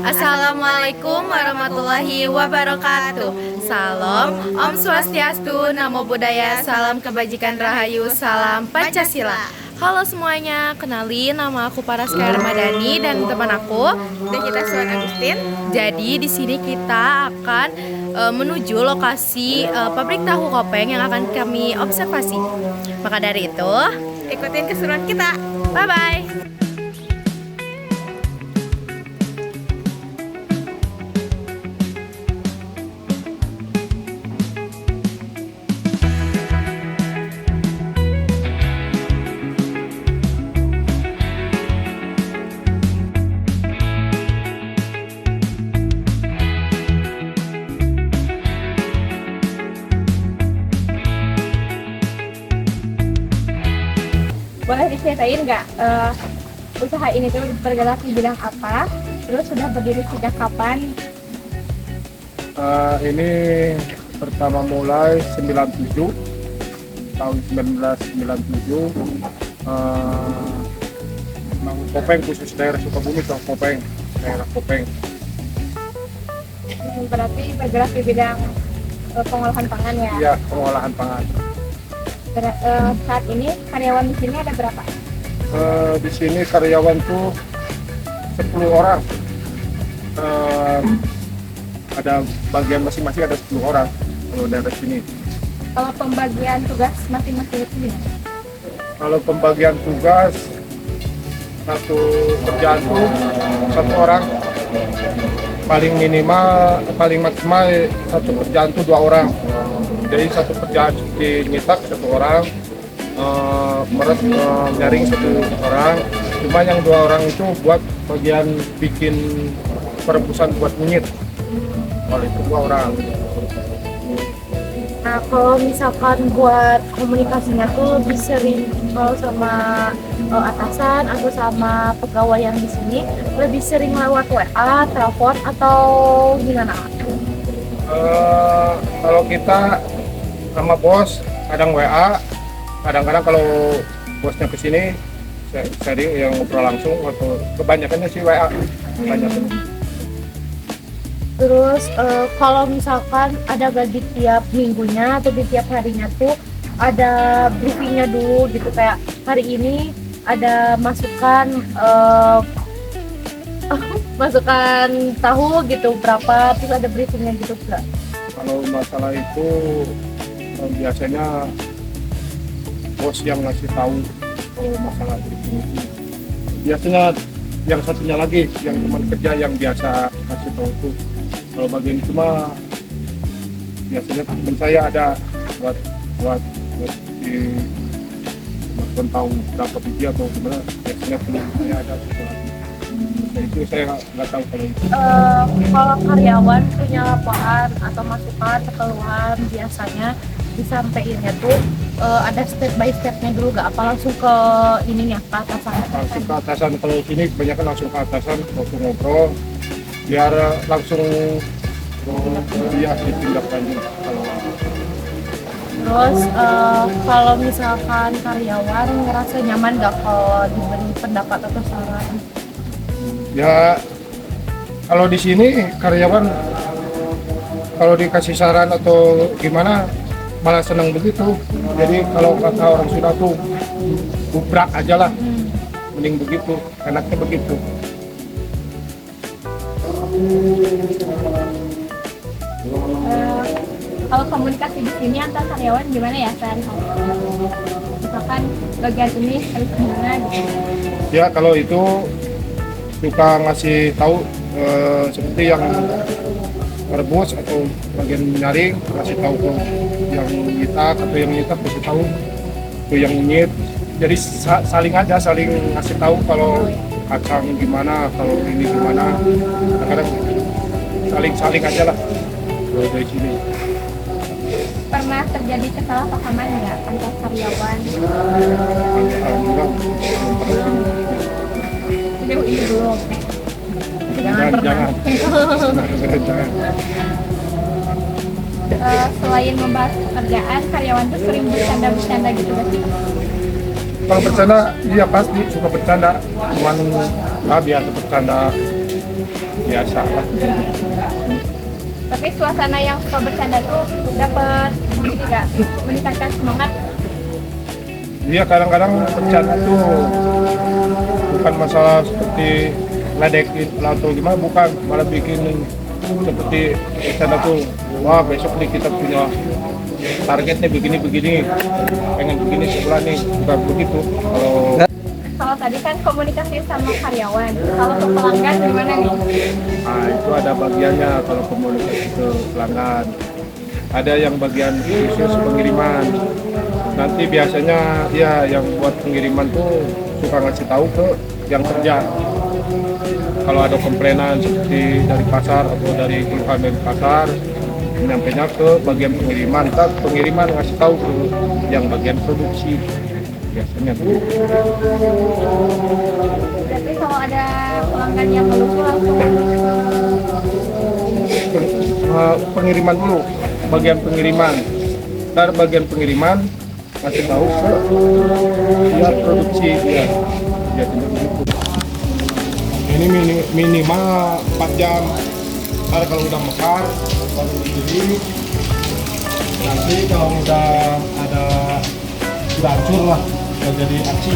Assalamualaikum warahmatullahi wabarakatuh. Salam, Om Swastiastu, Namo Buddhaya, salam kebajikan rahayu, salam Pancasila. Halo semuanya, kenalin nama aku Paraska Ramadhani dan teman aku Dan kita Suan Agustin. Jadi di sini kita akan menuju lokasi pabrik tahu kopeng yang akan kami observasi. Maka dari itu, Ikutin keseruan kita. bye bye. Boleh diceritain nggak usaha ini tuh bergerak di bidang apa? Terus sudah berdiri sejak kapan? Ini pertama mulai 97 tahun 1997 memang kopeng khusus daerah Sukabumi, kopeng daerah kopeng. Berarti bergerak di bidang pengolahan pangan ya. Iya, pengolahan pangan. Saat ini karyawan di sini ada berapa? Di sini karyawan tuh 10 orang. Ada bagian masing-masing ada 10 orang kalau daerah sini. Kalau pembagian tugas masing-masing itu gimana? Kalau pembagian tugas satu kerjaan tuh satu orang, paling maksimal satu kerjaan tuh 2 orang. Jadi satu kerjaan seperti nyetak satu orang, meres nyaring satu orang. Cuma yang 2 orang itu buat bagian bikin perebusan buat nyit. Kalau itu 2 orang. Nah, kalau misalkan buat komunikasinya tuh lebih sering kalau sama atasan atau sama pegawai yang di sini lebih sering lewat WA, telepon atau gimana? Kalau kita sama bos kadang WA, kadang-kadang kalau bosnya kesini sering yang ngobrol langsung atau kebanyakannya sih WA. Terus kalau misalkan ada gaji tiap minggunya atau di tiap harinya tuh ada briefingnya dulu gitu, kayak hari ini ada masukan masukan tahu gitu berapa, terus ada briefingnya gitu enggak? Kalau masalah itu biasanya bos yang ngasih tahu masalah itu. Biasanya yang satunya lagi yang teman kerja yang biasa ngasih tahu itu. Kalau bagian itu mah biasanya teman saya ada buat di tahu berapa biji atau gimana, biasanya teman saya ada. Nah, itu saya nggak tahu kalau itu. Kalau karyawan punya laporan atau masukan keluhan biasanya disampaikannya tuh ada step by stepnya dulu, gak apa langsung ke ininya ke atasan? Langsung ke atasan. Kalau sini kebanyakan langsung ke atasan, langsung ngobrol biar langsung dia ditindakkan. Terus kalau misalkan karyawan ngerasa nyaman gak kalau diberi pendapat atau saran? Ya kalau di sini karyawan kalau dikasih saran atau gimana malah senang begitu. Jadi kalau kata orang Sunda tuh gubrak aja lah, mending begitu, enaknya begitu. Kalau komunikasi di sini antar karyawan gimana ya, San? Misalkan bagian ini harus gimana gitu? Ya kalau itu suka ngasih tahu seperti yang merebus atau bagian nyaring, kasih tahu ke yang nyitak atau yang nyitak kasih tahu ke yang nyit. Jadi saling ngasih tahu kalau kacang gimana, kalau ini gimana. Kadang-kadang saling aja lah kalau dari sini. Pernah terjadi kesalahpahaman nggak antar karyawan? Alhamdulillah. Sejauh ini belum. Jangan. Selain membahas pekerjaan, karyawan tuh sering bercanda-bercanda gitu nggak sih? Kalau bercanda, iya pasti suka bercanda. Cuman biasa bercanda biasa lah. Tapi suasana yang suka bercanda tuh dapat ini nggak meningkatkan semangat. Dia kadang-kadang bercanda tuh bukan masalah seperti ledekin atau gimana, bukan, malah bikin seperti bercanda tuh, wah besok nih kita punya targetnya begini-begini, pengen begini sebulan nih, bukan begitu. Kalau tadi kan komunikasi sama karyawan, kalau ke pelanggan gimana nih? Nah, itu ada bagiannya kalau komunikasi ke pelanggan. Ada yang bagian khusus pengiriman. Nanti biasanya ya yang buat pengiriman tuh suka ngasih tahu ke yang kerja. Kalau ada komplainan seperti dari pasar atau dari keluhan dari pasar, menyampaikan ke bagian pengiriman. Kita pengiriman ngasih tahu ke yang bagian produksi. Biasanya tuh. Berarti kalau ada pelanggan yang ngeluh tuh langsung Pengiriman dulu, bagian pengiriman. Dari bagian pengiriman ngasih tahu ke dia produksi dia. Biasanya begitu. Ini minimal 4 jam. Ntar kalau udah mekar baru digiling. Nanti kalau udah hancur lah, udah jadi aci,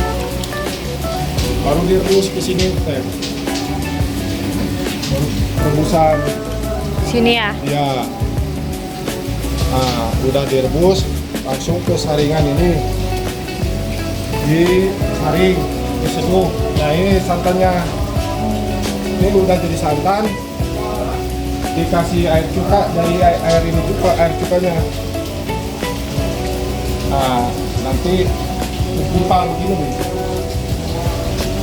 baru direbus ke sini baru rebusan. Sini ya. Ya, nah udah direbus langsung ke saringan ini, disaring, diseduh. Nah ini santannya, ini udah jadi santan, dikasih air cuka, dari air ini juga air cukanya. Nah nanti menggumpal begini nih,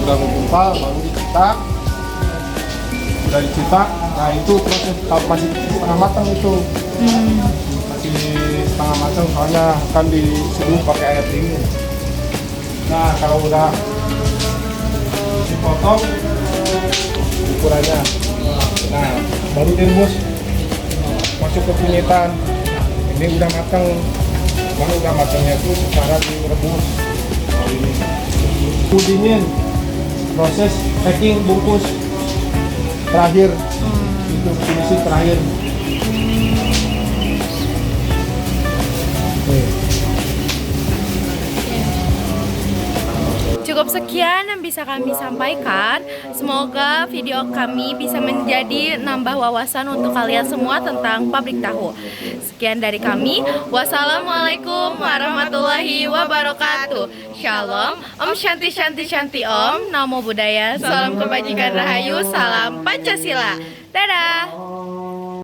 udah menggumpal baru dicetak. Udah dicetak, nah itu proses masih setengah matang itu. Masih setengah matang soalnya akan diseduh pakai air dingin. Nah kalau udah dipotong ukurannya, nah baru direbus masuk ke pinyitan. Ini udah matang, mana udah matangnya itu secara direbus. Ini dingin, proses packing bungkus terakhir, itu finishing terakhir. Cukup sekian yang bisa kami sampaikan. Semoga video kami bisa menjadi nambah wawasan untuk kalian semua tentang pabrik tahu. Sekian dari kami. Wassalamualaikum warahmatullahi wabarakatuh. Shalom, Om Shanti Shanti Shanti Om. Namo Buddhaya, salam kebajikan rahayu, salam Pancasila. Dadah.